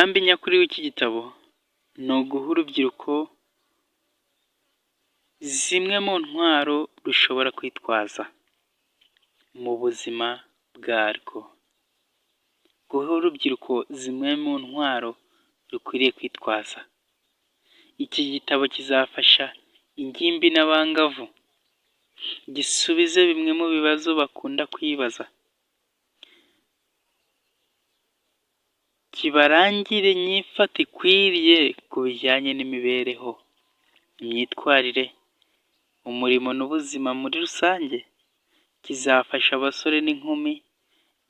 Umugambi nyakuri w'iki gitabo ni uguha urubyiruko zimwe mu ntwaro rushobora kwitwaza mu buzima bwarwo. Guha urubyiruko zimwe mu ntwaro rukwiriye kwitwaza. Iki gitabo kizafasha ingimbi n'abangavu, gisubize bimwe mu bibazo bakunda kwibaza, kibarangire inyifato ikwiriye ku bijyanye n'imibereho, imyitwarire, umurimo n'ubuzima muri rusange. Kizafasha abasore n'inkumi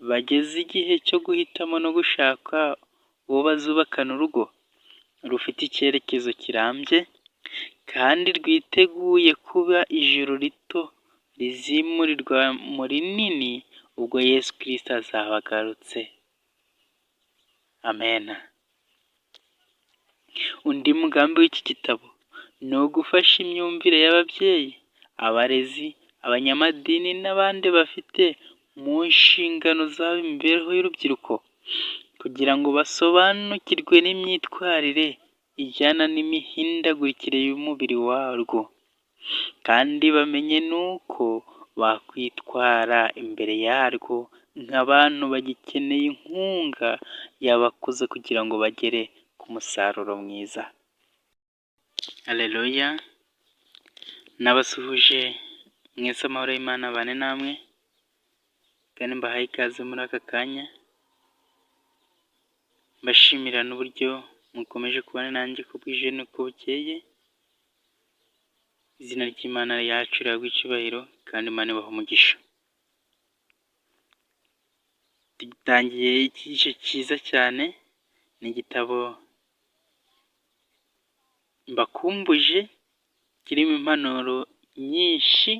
bageze igihe cyo guhitamo no gushaka uwo bazubakana urugo rufite icyerekezo kirambye kandi rwiteguye kuba ijuru rito rizimurirwa mu rinini ubwo Yesu Kristo azaba agarutse. Amen. Undi mugambi w'iki gitabo ni ugufasha imyumvire y'ababyeyi, abarezi, abanyamadini n'abandi bafite mu nshingano zabo imibereho y'urubyiruko, kugira ngo basobanukirwe n'imyitwarire ijyana n'imihindagurikire y'umubiri warwo, kandi bamenye n'uko bakwitwara imbere yarwo nk'abantu bagikeneye inkunga yabakuze kugira ngo bagere ku musaruro mwiza. Haleluya. Nabasuhuje mwese, amahoro y'Imana abane namwe, kandi mbahaye ikaze muri aka kanya, mbashimira n'uburyo mukomeje kubana nanjye uko bwije n'uko bukeye. Izina ry'Imana yacu rihabwe icyubahiro, kandi Imana ibahe umugisha. Dutangiye igice cyiza cyane, ni igitabo mbakumbuje kirimo impanuro nyinshi,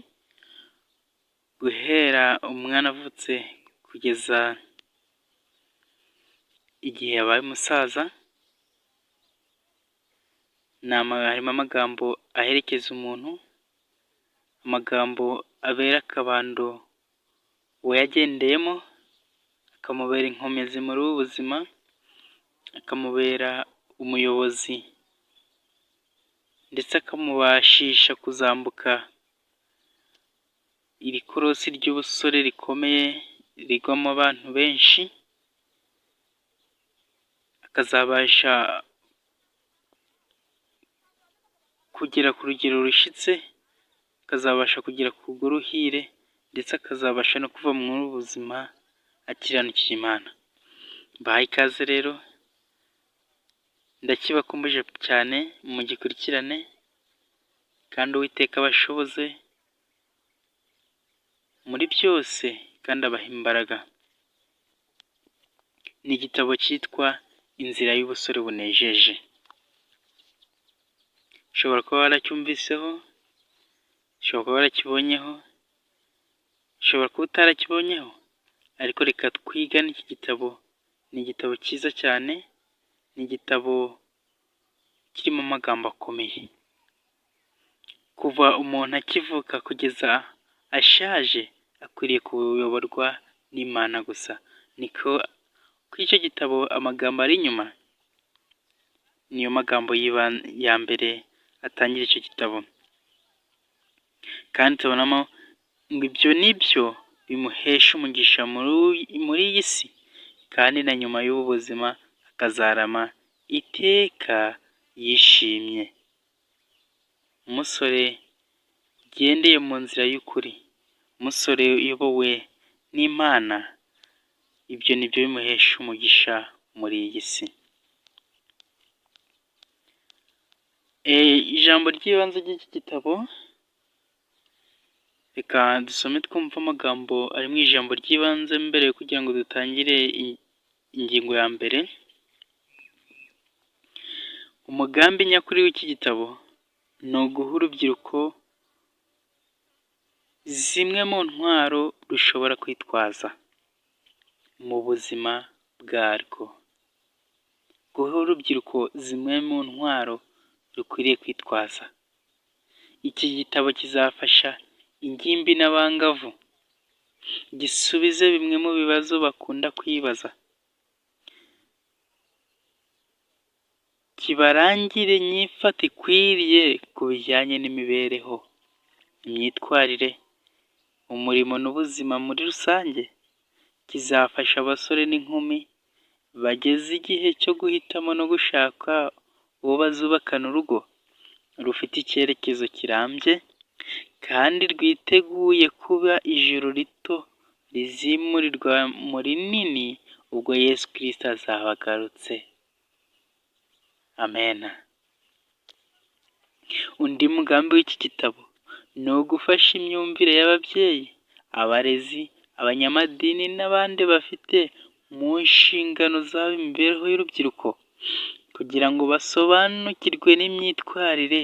guhera umwana avutse kugeza igihe yabaye umusaza. Harimo amagambo aherekeza umuntu, amagambo abera akabando uwayagendeyemo, akamubera inkomezi muri ubu buzima, akamubera umuyobozi, ndetse akamubashisha kuzambuka iri korosi ry'ubusore rikomeye rigwamo abantu benshi, akazabasha kugera ku rugero rushyitse, akazabasha kugera ku rugo ruhire, ndetse akazabasha no kuva muri ubu buzima akiranukiye Imana. Mbahaye ikaze rero, ndakibakumbuje cyane, mugikurikirane, kandi Uwiteka abashoboze muri byose kandi abaha imbaraga. Ni igitabo cyitwa Inzira y'ubusore bunejeje. Ushobora kuba waracyumviseho, ushobora kuba warakibonyeho, ushobora kuba utarakibonyeho, ariko reka twigane iki gitabo. Ni igitabo cyiza cyane, ni igitabo kirimo amagambo akomeye. Kuva umuntu akivuka kugeza ashaje akwiriye kuyoborwa n'Imana gusa. Niko kuri icyo gitabo amagambo ari inyuma niyo magambo ya mbere atangira icyo gitabo, kandi tubonamo ngo ibyo nibyo bimuhesha umugisha muri iyi si, kandi na nyuma y'ubu buzima akazarama iteka yishimye. Umusore ugendeye mu nzira y'ukuri, umusore uyobowe n'Imana, ibyo nibyo bimuhesha umugisha muri iyi si. Ijambo ry'ibanze ry'iki gitabo, reka dusome twumve amagambo ari mu ijambo ry'ibanze mbere yo kugira ngo dutangire ingingo ya mbere. Umugambi nyakuri w'iki gitabo ni uguha urubyiruko zimwe mu ntwaro rushobora kwitwaza mu buzima bwarwo. Guha urubyiruko zimwe mu ntwaro rukwiriye kwitwaza. Iki gitabo kizafasha ingimbi n'abangavu, gisubize bimwe mu bibazo bakunda kwibaza, kibarangire inyifato ikwiriye ku bijyanye n'imibereho, imyitwarire, umurimo n'ubuzima muri rusange. Kizafasha abasore n'inkumi bageze igihe cyo guhitamo no gushaka uwo bazubakana urugo rufite icyerekezo kirambye kandi rwiteguye kuba ijuru rito rizimurirwa mu rinini ubwo Yesu Kristo azaba agarutse. Amena. Undi mugambi w'iki gitabo ni ugufasha imyumvire y'ababyeyi, abarezi, abanyamadini n'abandi bafite mu nshingano zabo imibereho y'urubyiruko kugira ngo basobanukirwe n'imyitwarire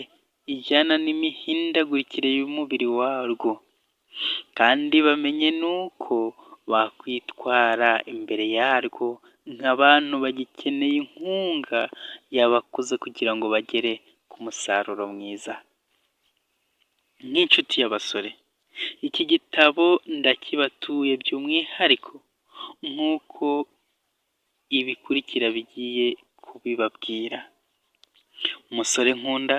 ijyana n'imihindagurikire y'umubiri warwo kandi bamenye n'uko bakwitwara imbere yarwo nk'abantu bagikeneye inkunga y'abakuze kugira ngo bagere ku musaruro mwiza. Nk'inshuti y'abasore, iki gitabo ndakibatuye by'umwihariko nk'uko ibikurikira bigiye kubibabwira. Umusore nkunda,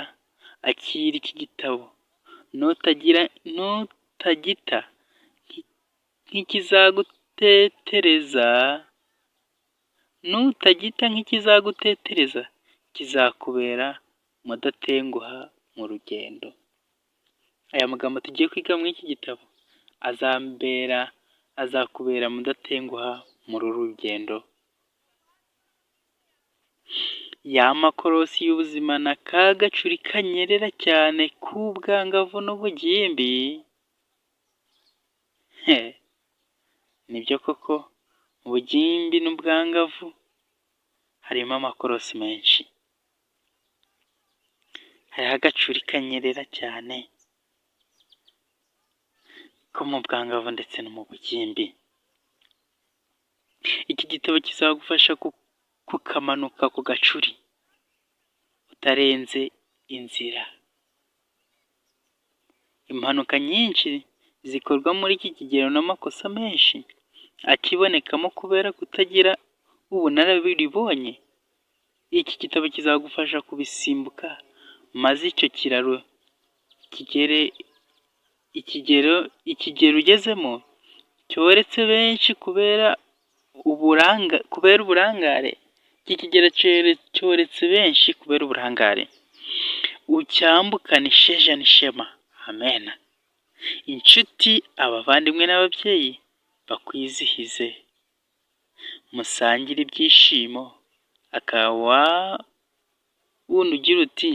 akira iki gitabo nutagita nk'ikizagutetereza kizakubera umudatenguha mu rugendo. Aya magambo tugiye kwiga muri iki gitabo azakubera mudatenguha muri uru rugendo. Ya makorosi y'ubuzima na ka gacuri kanyerera cyane k'ubwangavu n'ubugimbi. Nibyo koko, mu bugimbi n'ubwangavu harimo amakorosi menshi. Hariho agacuri kanyerera cyane ko mu bwangavu ndetse no mu bugimbi. Iki gitabo kizagufasha kukamanuka ku gacuri utarenze inzira. Impanuka nyinshi zikorwa muri iki kigero n'amakosa menshi akibonekamo kubera kutagira ubunararibonye. Iki gitabo kizagufasha kubisimbuka maze icyo kiraro ikigero ugezemo cyoretse benshi kubera uburangare. Iki kigero cyoretse benshi kubera uburangare. Ucyambukana isheja n'ishema. Amena. Inshuti, abavandimwe n'ababyeyi bakwizihize, musangire ibyishimo. Akawa wundi ugira uti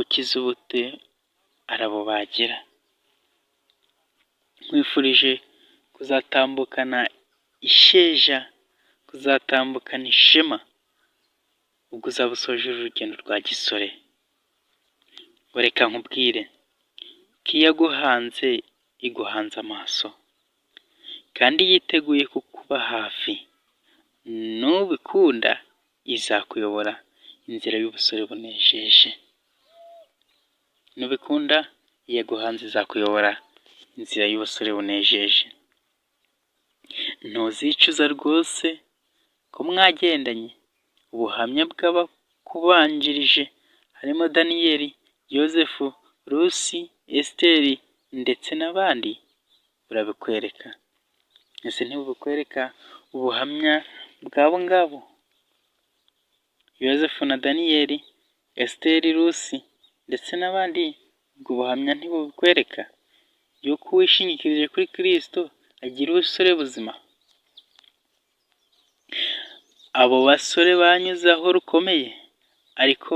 ukize ubute arabubagira. Nkwifurije kuzatambukana isheja, kuzatambukana ishema ubwo uzaba usoje urugendo rwa gisore. Reka nkubwire ko iyo aguhanze iguhanze amaso kandi yiteguye kukuba hafi. Nubikunda izakuyobora inzira y'ubusore bunejeje. Nubikunda iyo aguhanze izakuyobora inzira y'ubusore bunejeje. Ntuzicuza rwose ko mwagendanye ubuhamya bw'abakubanjirije harimo Daniyeli, Yozefu, Rusi, Esiteri ndetse n'abandi. Burabikwereka. Ese ntibubikwereka ubuhamya bw'abo ngabo? Yozefu na Daniyeli, Esiteri, Rusi ndetse n'abandi. Ubwo buhamya ntibubikwereka yuko wishingikirije kuri Kristo agira ubusore buzima? Abo basore banyuze aho rukomeye ariko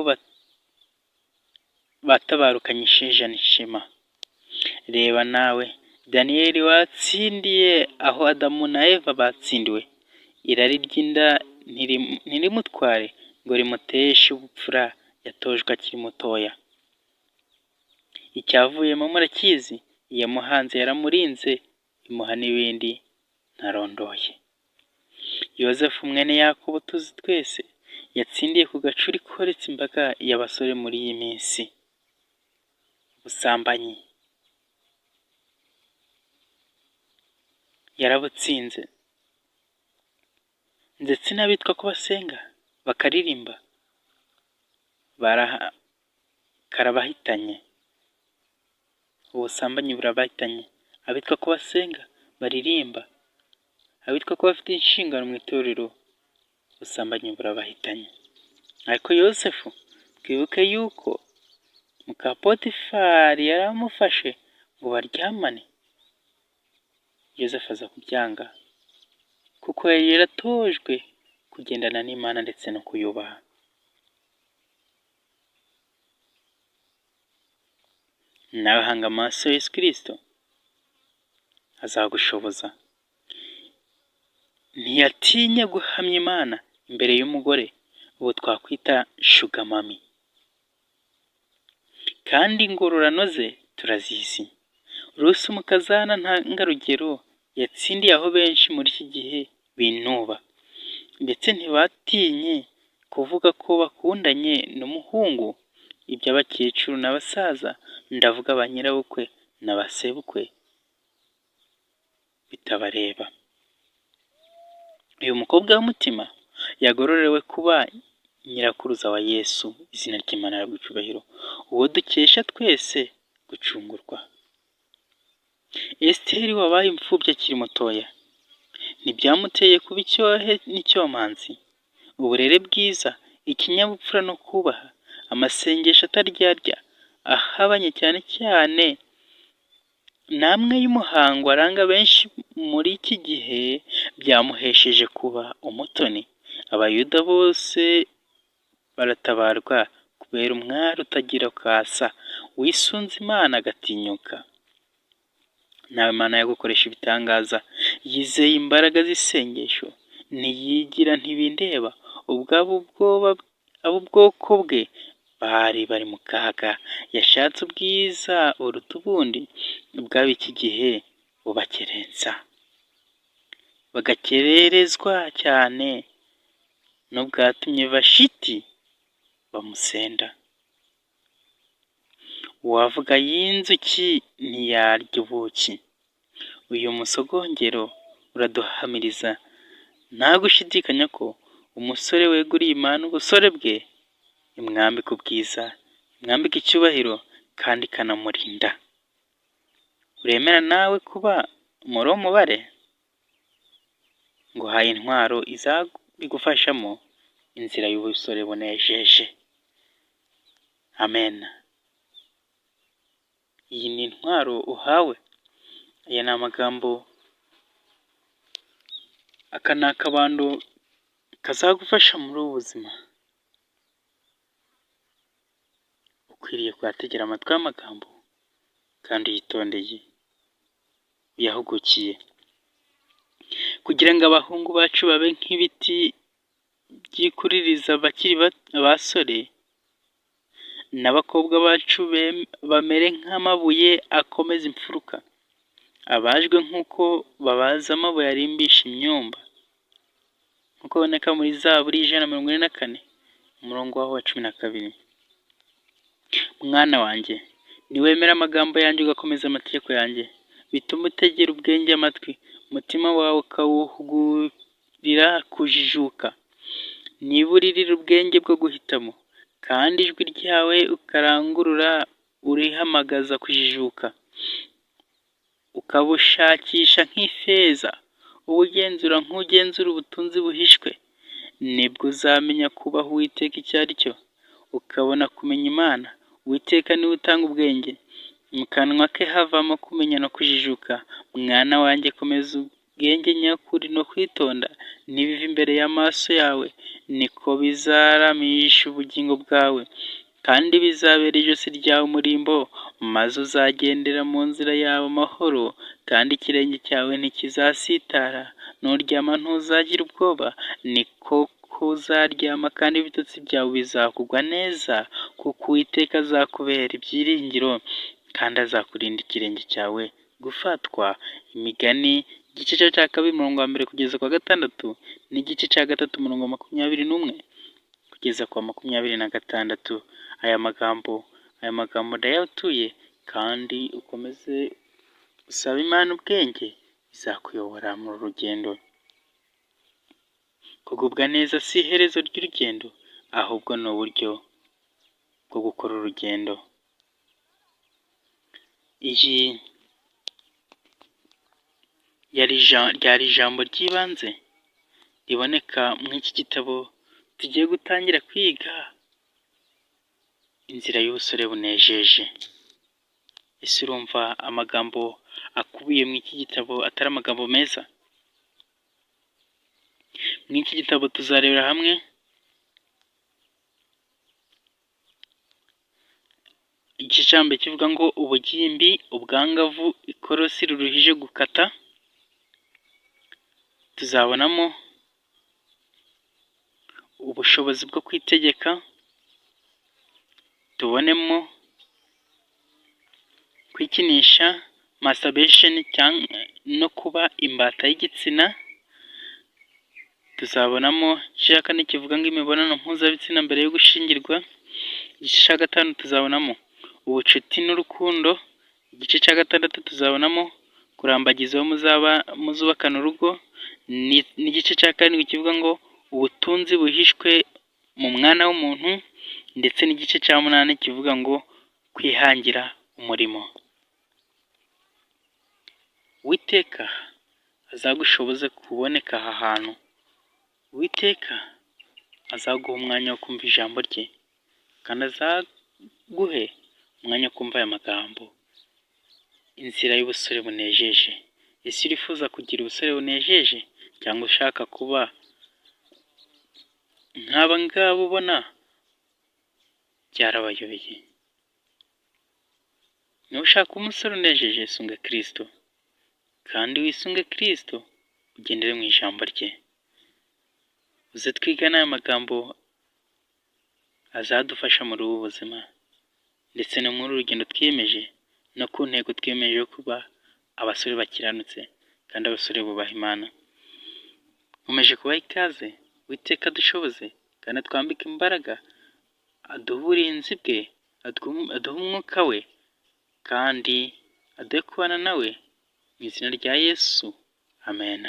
batabarukanye isheja n'ishema. Reba nawe Daniyeli watsindiye aho Adamu na Eva batsindiwe. Irari ry'inda ntirimutware ngo rimuteshe ubupfura yatojwe akiri mutoya. Icyavuyemo murakizi. Iyamuhanze yaramurinze imuha n'ibindi ntarondoye. Yozefu mwene Yakobo tuzi twese yatsindiye ku gacuri koretse imbaga y'abasore muri iyi minsi. Ubusambanyi yarabutsinze, ndetse n'abitwa ko basenga bakaririmba karabahitanye, ubusambanyi burabahitanye. Abitwa ko basenga, baririmba, abitwa ko bafite inshingano mu itorero, ubusambanyi burabahitanye. Ariko Yosefu, twibuke yuko muka Potifari yari amufashe ngo baryamane. Yosefu aza kubyanga kuko yari yaratojwe kugendana n'Imana ndetse no kuyubaha. Nawe hanga amaso Yesu Kristo azagushoboza. Ntiyatinye guhamya Imana imbere y'umugore uwo twakwita sugar mami, kandi ingororano ze turazizi. Rusi umukazana ntangarugero yatsindiye aho benshi muri iki gihe binuba, ndetse ntibatinye kuvuga ko bakundanye n'umuhungu. Iby'abakecuru n'abasaza, ndavuga ba nyirabukwe na ba sebukwe, bitabareba. Uyu mukobwa w'umutima yagororewe kuba nyirakuruza wa Yesu, izina ry'Imana rihabwe icyubahiro, uwo dukesha twese gucungurwa. Esiteri wabaye imfubyi akiri mutoya, ntibyamuteye kuba icyohe n'icyomanzi. Uburere bwiza, ikinyabupfura no kubaha, amasengesho ataryarya, ahabanye cyane cyane namwe y'umuhango aranga benshi muri iki gihe, byamuhesheje kuba umutoni. Abayuda bose baratabarwa kubera umwari utagira kasa, wisunze Imana agatinyuka. Nawe Imana yagukoresha ibitangaza, yizeye imbaraga z'isengesho, ntiyigira ntibindeba. Ubwoko bwe bari mu kaga, yashatse ubwiza buruta ubundi bw'ab'iki gihe bubakerensa, bagakererezwa cyane n'ubwatumye Vashiti bamusenda. Uwavuga y'inzuki ntiyarya ubuki. Uyu musogongero uraduhamiriza nta gushidikanya ko umusore weguriye Imana ubusore bwe imwambika ubwiza, imwambika icyubahiro, kandi ikanamurinda. Uremera nawe kuba muri uwo mubare? Nguhaye intwaro izabigufashamo inzira y'ubusore bunejeje. Amen. Iyi ni intwaro uhawe. Aya ni amagambo, aka ni akabando kazagufasha muri ubu buzima. Ukwiriye kuyategera amatwi y'amagambo kandi uyitondeye, uyahugukiye, kugira ngo abahungu bacu babe nk'ibiti byikuririza bakiri abasore, n'abakobwa bacu bamere nk'amabuye akomeza imfuruka, abajwe nk'uko babaza amabuye arimbisha imyumba, nk'uko boneka muri Zaburi 144 umurongo waho wa 12. Mwana wanjye, niwemera amagambo yanjye ugakomeza amategeko yanjye, bituma utegera ubwenge amatwi, umutima wawe ukawuhugurira kujijuka. Niba uririra ubwenge bwo guhitamo, kandi ijwi ryawe ukarangurura urihamagaza kujijuka, ukabushakisha nk'ifeza, ubugenzura nk'ugenzura ubutunzi buhishwe, nibwo uzamenya kubaha Uwiteka icyo ari cyo, ukabona kumenya Imana. Uwiteka niwe utanga ubwenge, mu kanwa ke havamo kumenya no kujijuka. Mwana wanjye, komeza ubwenge nyakuri no kwitonda, nibiva imbere y'amaso yawe, niko bizaramisha ubugingo bwawe, kandi bizabera ijosi ryawe umurimbo, maze uzagendera mu nzira yawe amahoro, kandi ikirenge cyawe ntikizasitara. Nuryama ntuzagira ubwoba, niko uzaryama, kandi ibitotsi byawe bizakugwa neza, kuko Uwiteka azakubera ibyiringiro, kandi azakurinda ikirenge cyawe gufatwa. Imigani igice cya 2 umurongo wa 1 kugeza kwa 6, n'igice cya 3 umurongo wa 21 kugeza kwa 26. Aya magambo ndayatuye, kandi ukomeze usaba Imana ubwenge, izakuyobora mu rugendo. Kugubwa neza si iherezo ry'urugendo, ahubwo ni uburyo bwo gukora urugendo. Iyi ryari ijambo ry'ibanze riboneka muri iki gitabo tugiye gutangira kwiga, inzira y'ubusore bunejeje. Ese urumva amagambo akubiye muri iki gitabo atari amagambo meza? Muri iki gitabo tuzarebera hamwe igice cya mbere kivuga ngo ubugimbi, ubwangavu, ikorosi riruhije gukata. Tuzabonamo ubushobozi bwo kwitegeka, tubonemo kwikinisha masturbation no kuba imbata y'igitsina. Tuzabonamo igice cya kane kivuga ngo imibonano mpuzabitsina mbere yo gushingirwa. Igice cya gatanu tuzabonamo ubucuti n'urukundo. Igice cya gatandatu tuzabonamo kurambagiza uwo muzubakana urugo. N'igice cya karindwi kivuga ngo ubutunzi buhishwe mu mwana w'umuntu, ndetse n'igice cya munani kivuga ngo kwihangira umurimo. Uwiteka azagushoboze kuboneka aha hantu. Uwiteka azaguha umwanya wo kumva ijambo rye, kandi azaguhe umwanya wo kumva aya magambo. Inzira y'ubusore bunejeje. Ese urifuza kugira ubusore bunejeje, cyangwa ushaka kuba nk'aba ngaba ubona byarabayobeye? Niba ushaka umusore unejeje, sunga Kristo, kandi wisunge Kristo ugendere mu ijambo rye. Uze twigana aya magambo azadufasha muri ubu buzima, ndetse no muri urugendo twiyemeje, no ku ntego twiyemeje yo kuba abasore bakiranutse kandi abasore bubaha Imana. Nkomeje kubaha ikaze. Uwiteka adushoboze kandi atwambike imbaraga, aduhe uburinzi bwe, aduhe umwuka we, kandi aduhe kubana nawe mu izina rya Yesu, amen.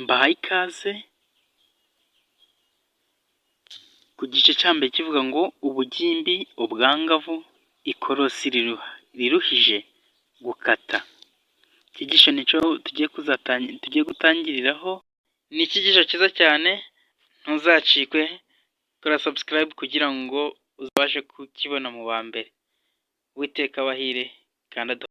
Mbahaye ikaze ku gice cya mbere kivuga ngo ubugimbi, ubwangavu, ikorosi riruhije gukata. Icyigisho nicyo tugiye gutangiriraho. Ni icyigisho cyiza cyane, ntuzacikwe. Kora subscribe kugira ngo uzabashe kukibona mu ba mbere. Uwiteka abahire kandi